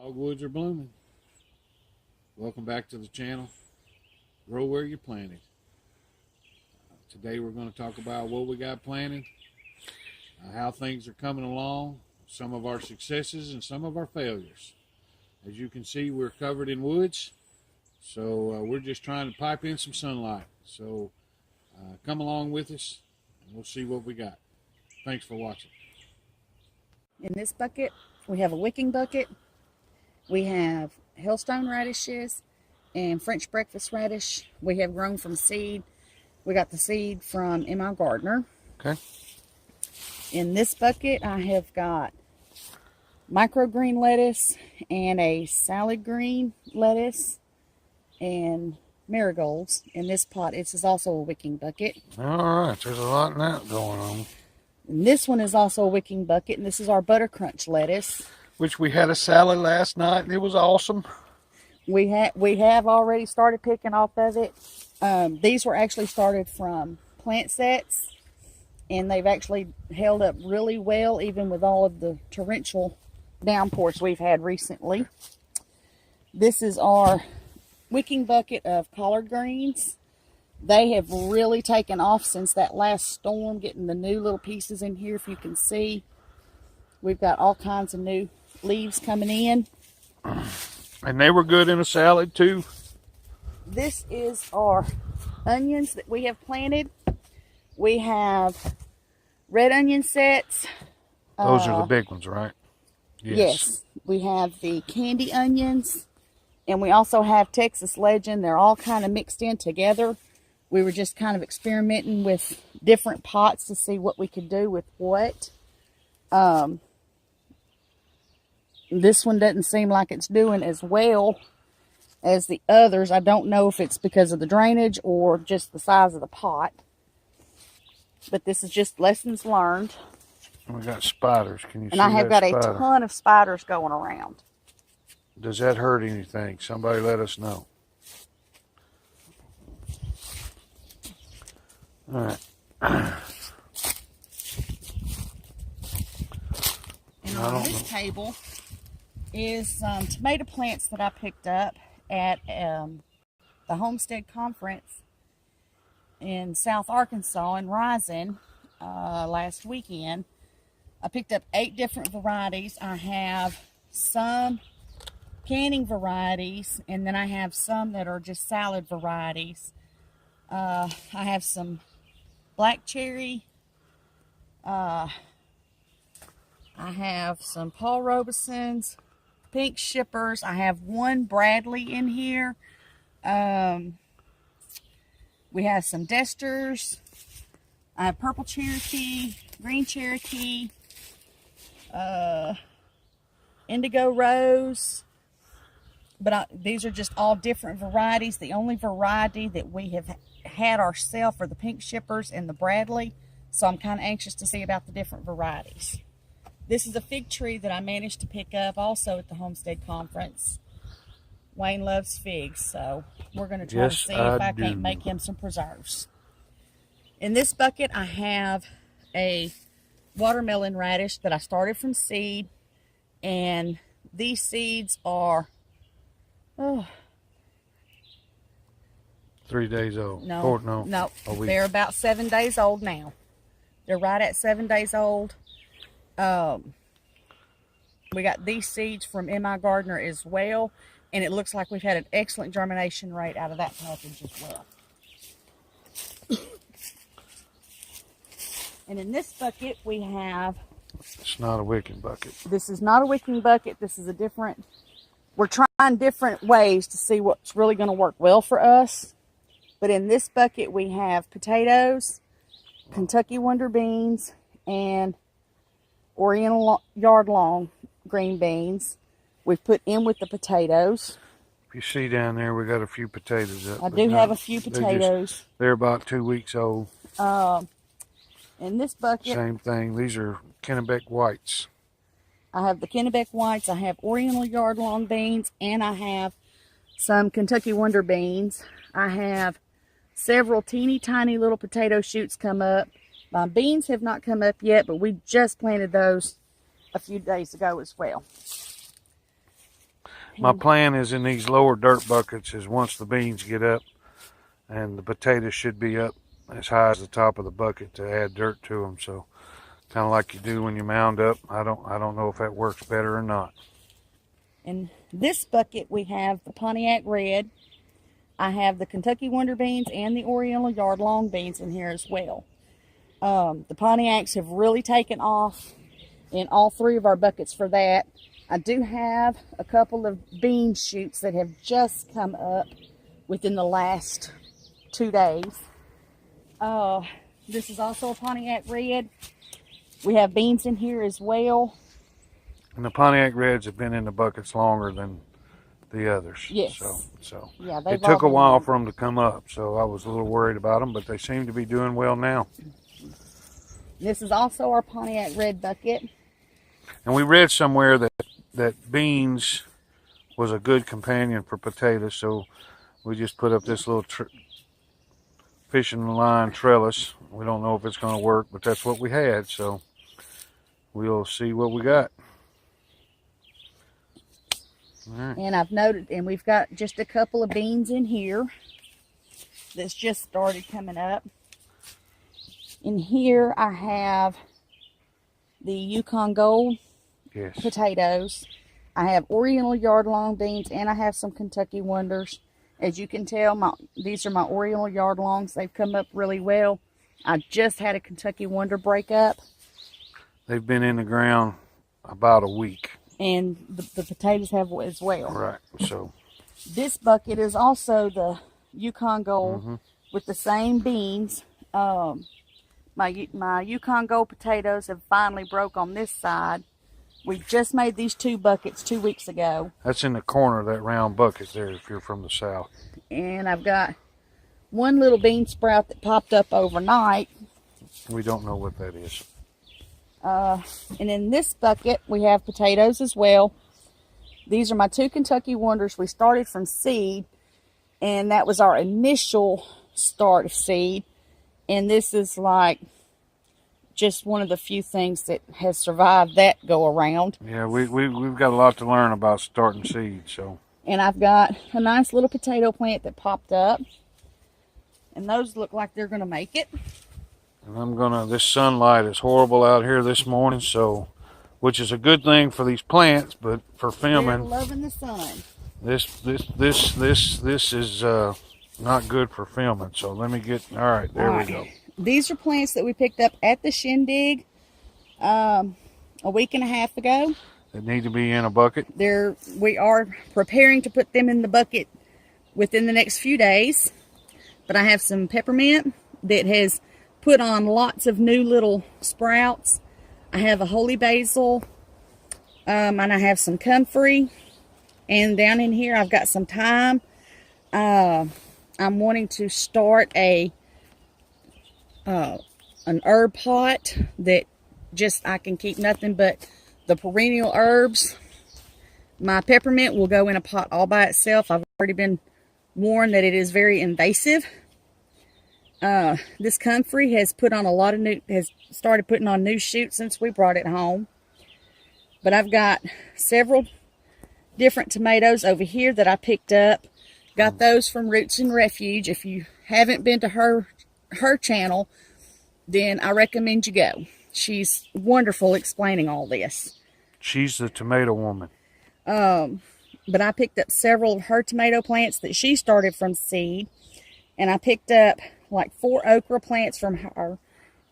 Dogwoods are blooming. Welcome back to the channel. Grow where you're planted. Today we're going to talk about what we got planted, how things are coming along, some of our successes and some of our failures. As you can see, we're covered in woods, so we're just trying to pipe in some sunlight. So come along with us and we'll see what we got. Thanks for watching. In this bucket, we have a wicking bucket. We have hailstone radishes and French breakfast radish. We have grown from seed. We got the seed from M.I. Gardner. Okay. In this bucket, I have got microgreen lettuce and a salad green lettuce and marigolds. In this pot, this is also a wicking bucket. All right, there's a lot in that going on. And this one is also a wicking bucket, and this is our butter crunch lettuce. Which we had a salad last night, and it was awesome. We have already started picking off of it. These were actually started from plant sets, and they've actually held up really well, even with all of the torrential downpours we've had recently. This is our wicking bucket of collard greens. They have really taken off since that last storm, getting the new little pieces in here. If you can see, we've got all kinds of new leaves coming in. And they were good in a salad too. This is our onions that we have planted. We have red onion sets. Those are the big ones, right? Yes. We have the candy onions, and we also have Texas Legend. They're all kind of mixed in together. We were just kind of experimenting with different pots to see what we could do with what. This one doesn't seem like it's doing as well as the others. I don't know if it's because of the drainage or just the size of the pot. But this is just lessons learned. We got spiders. Can you see that? And I have got spider? a ton of spiders going around. Does that hurt anything? Somebody let us know. All right. And on this table is some tomato plants that I picked up at the Homestead Conference in South Arkansas in Rising last weekend. I picked up 8 different varieties. I have some canning varieties, and then I have some that are just salad varieties. I have some black cherry. I have some Paul Robeson's, pink shippers. I have one Bradley in here. We have some Desters. I have purple Cherokee, green Cherokee, indigo rose. But these are just all different varieties. The only variety that we have had ourselves are the pink shippers and the Bradley. So I'm kind of anxious to see about the different varieties. This is a fig tree that I managed to pick up also at the Homestead Conference. Wayne loves figs, so we're going to try to see if I can't make him some preserves. In this bucket, I have a watermelon radish that I started from seed, and these seeds are 3 days old. No, they're about 7 days old now. They're right at 7 days old. We got these seeds from M.I. Gardner as well, and it looks like we've had an excellent germination rate out of that package as well. And in this bucket we have... It's not a wicking bucket. This is not a wicking bucket. This is a different... We're trying different ways to see what's really going to work well for us. But in this bucket we have potatoes, Kentucky Wonder beans, and Oriental yard long green beans. We've put in with the potatoes. If you see down there, we got a few potatoes up. I do have a few potatoes. They're about 2 weeks old. In this bucket, same thing. These are Kennebec whites. I have the Kennebec whites. I have Oriental yard long beans, and I have some Kentucky Wonder beans. I have several teeny tiny little potato shoots come up. My beans have not come up yet, but we just planted those a few days ago as well. My plan is in these lower dirt buckets is once the beans get up, and the potatoes should be up as high as the top of the bucket to add dirt to them. So kind of like you do when you mound up. I don't know if that works better or not. In this bucket, we have the Pontiac Red. I have the Kentucky Wonder Beans and the Oriental Yard Long Beans in here as well. The Pontiacs have really taken off in all three of our buckets for that. I do have a couple of bean shoots that have just come up within the last 2 days. This is also a Pontiac Red. We have beans in here as well. And the Pontiac Reds have been in the buckets longer than the others. Yes. So Yeah, it took a while for them to come up, so I was a little worried about them, but they seem to be doing well now. This is also our Pontiac Red bucket. And we read somewhere that beans was a good companion for potatoes, so we just put up this little fishing line trellis. We don't know if it's going to work, but that's what we had, so we'll see what we got. All right. And I've noted, and we've got just a couple of beans in here that's just started coming up. In here I have the Yukon Gold potatoes. I have Oriental Yard Long Beans, and I have some Kentucky Wonders. As you can tell, these are my Oriental Yard Longs. They've come up really well. I just had a Kentucky Wonder break up. They've been in the ground about a week. And the potatoes have as well. Right, so. This bucket is also the Yukon Gold with the same beans. My Yukon Gold potatoes have finally broke on this side. We just made these 2 buckets 2 weeks ago. That's in the corner of that round bucket there if you're from the south. And I've got one little bean sprout that popped up overnight. We don't know what that is. And in this bucket, we have potatoes as well. These are my 2 Kentucky Wonders. We started from seed, and that was our initial start of seed. And this is like just one of the few things that has survived that go around. Yeah, we've got a lot to learn about starting seed. So. And I've got a nice little potato plant that popped up. And those look like they're going to make it. And this sunlight is horrible out here this morning, so, which is a good thing for these plants, but for filming. They're loving the sun. This is not good for filming. So let me get, all right, there we go. These are plants that we picked up at the shindig a week and a half ago. They need to be in a bucket. We are preparing to put them in the bucket within the next few days. But I have some peppermint that has put on lots of new little sprouts. I have a holy basil, and I have some comfrey. And down in here, I've got some thyme. I'm wanting to start an herb pot that I can keep nothing but the perennial herbs. My peppermint will go in a pot all by itself. I've already been warned that it is very invasive. This comfrey has started putting on new shoots since we brought it home. But I've got several different tomatoes over here that I picked up. Got those from Roots and Refuge. If you haven't been to her channel, then I recommend you go. She's wonderful explaining all this. She's the tomato woman. But I picked up several of her tomato plants that she started from seed. And I picked up like 4 okra plants from her.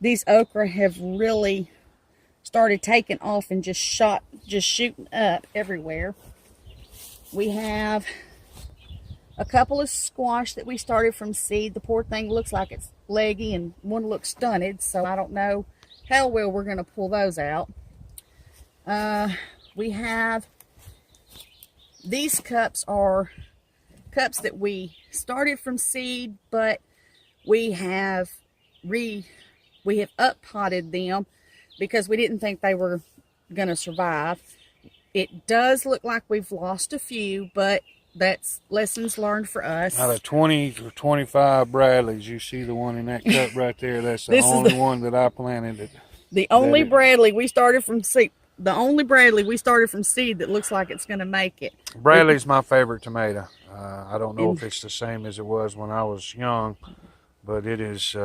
These okra have really started taking off and just shooting up everywhere. We have a couple of squash that we started from seed. The poor thing looks like it's leggy and one looks stunted, so I don't know how well we're going to pull those out. We have these cups are cups that we started from seed, but we have up potted them because we didn't think they were going to survive. It does look like we've lost a few, but that's lessons learned for us. Out of 20 or 25 Bradleys, you see the one in that cup right there. That's the only one that I planted. The only Bradley we started from seed. the only Bradley we started from seed that looks like it's going to make it. Bradley's my favorite tomato. I don't know And- if it's the same as it was when I was young, but it is.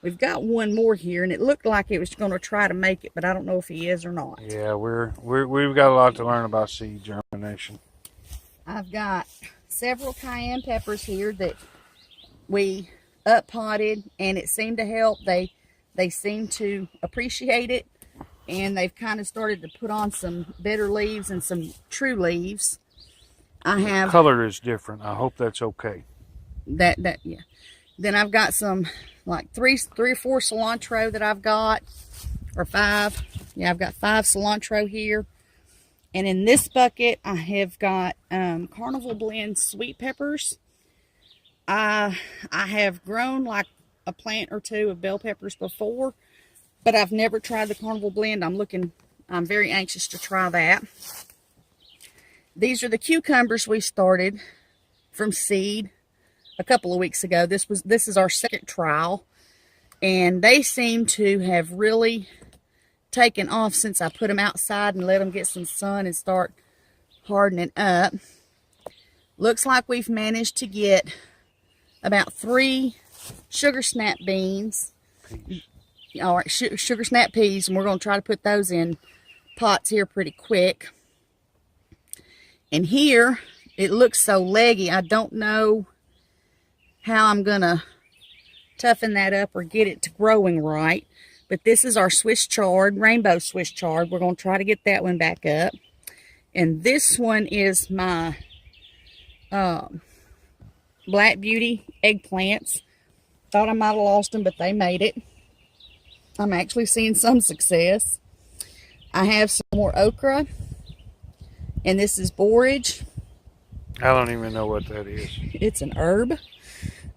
We've got one more here, and it looked like it was going to try to make it, but I don't know if he is or not. Yeah, we've got a lot to learn about seed germination. I've got several cayenne peppers here that we up potted, and it seemed to help. They seem to appreciate it, and they've kind of started to put on some bitter leaves and some true leaves. I have Color is different. I hope that's okay. that yeah. Then I've got some like three or four cilantro that I've got, or 5. Yeah, I've got 5 cilantro here. And in this bucket, I have got Carnival Blend sweet peppers. I have grown like a plant or 2 of bell peppers before, but I've never tried the Carnival Blend. I'm very anxious to try that. These are the cucumbers we started from seed a couple of weeks ago. This is our second trial, and they seem to have really taken off since I put them outside and let them get some sun and start hardening up. Looks like we've managed to get about 3 sugar snap beans. Peas. All right, sugar snap peas, and we're going to try to put those in pots here pretty quick. And here, it looks so leggy. I don't know how I'm going to toughen that up or get it to growing right. But this is our Swiss chard, rainbow Swiss chard. We're going to try to get that one back up. And this one is my Black Beauty eggplants. Thought I might have lost them, but they made it. I'm actually seeing some success. I have some more okra. And this is borage. I don't even know what that is. It's an herb.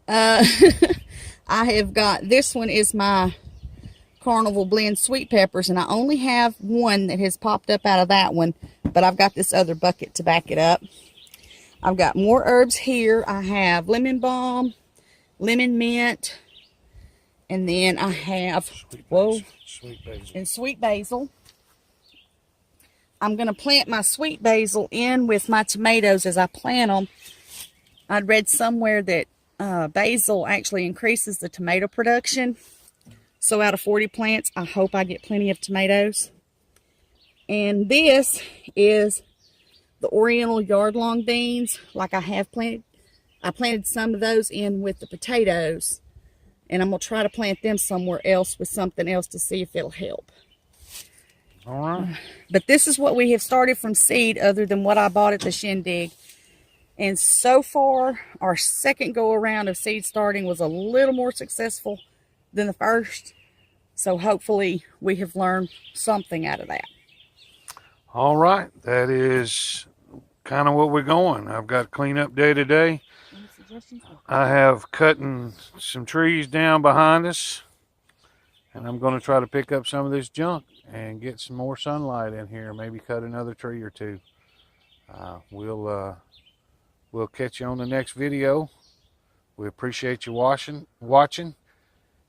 I have got, this one is my Carnival Blend sweet peppers, and I only have one that has popped up out of that one, but I've got this other bucket to back it up. I've got more herbs here. I have lemon balm, lemon mint, and then I have, Sweet basil. and sweet basil. I'm going to plant my sweet basil in with my tomatoes as I plant them. I'd read somewhere that basil actually increases the tomato production. So out of 40 plants, I hope I get plenty of tomatoes. And this is the Oriental yard-long beans, like I have planted. I planted some of those in with the potatoes. And I'm going to try to plant them somewhere else with something else to see if it'll help. All right. But this is what we have started from seed, other than what I bought at the Shindig. And so far, our second go around of seed starting was a little more successful than the first. So hopefully we have learned something out of that. All right. That is kind of what we're going. I've got cleanup day today. Any suggestions? I have cutting some trees down behind us, and I'm going to try to pick up some of this junk and get some more sunlight in here. Maybe cut another tree or 2. We'll catch you on the next video. We appreciate you watching.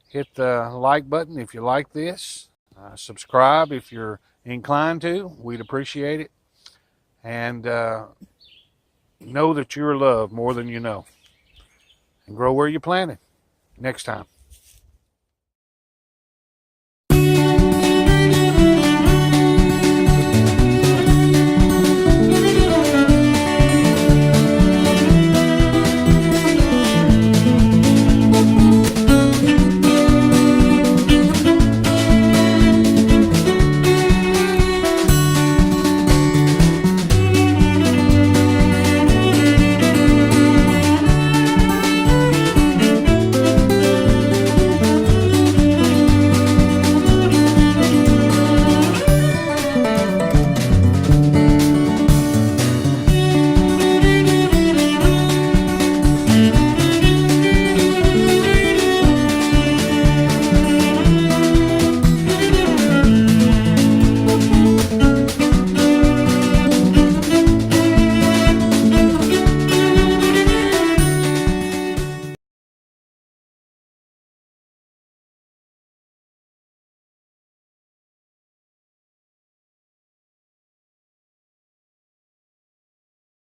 Hit the like button if you like this. Subscribe if you're inclined to. We'd appreciate it. And know that you're loved more than you know. And grow where you planted. Next time.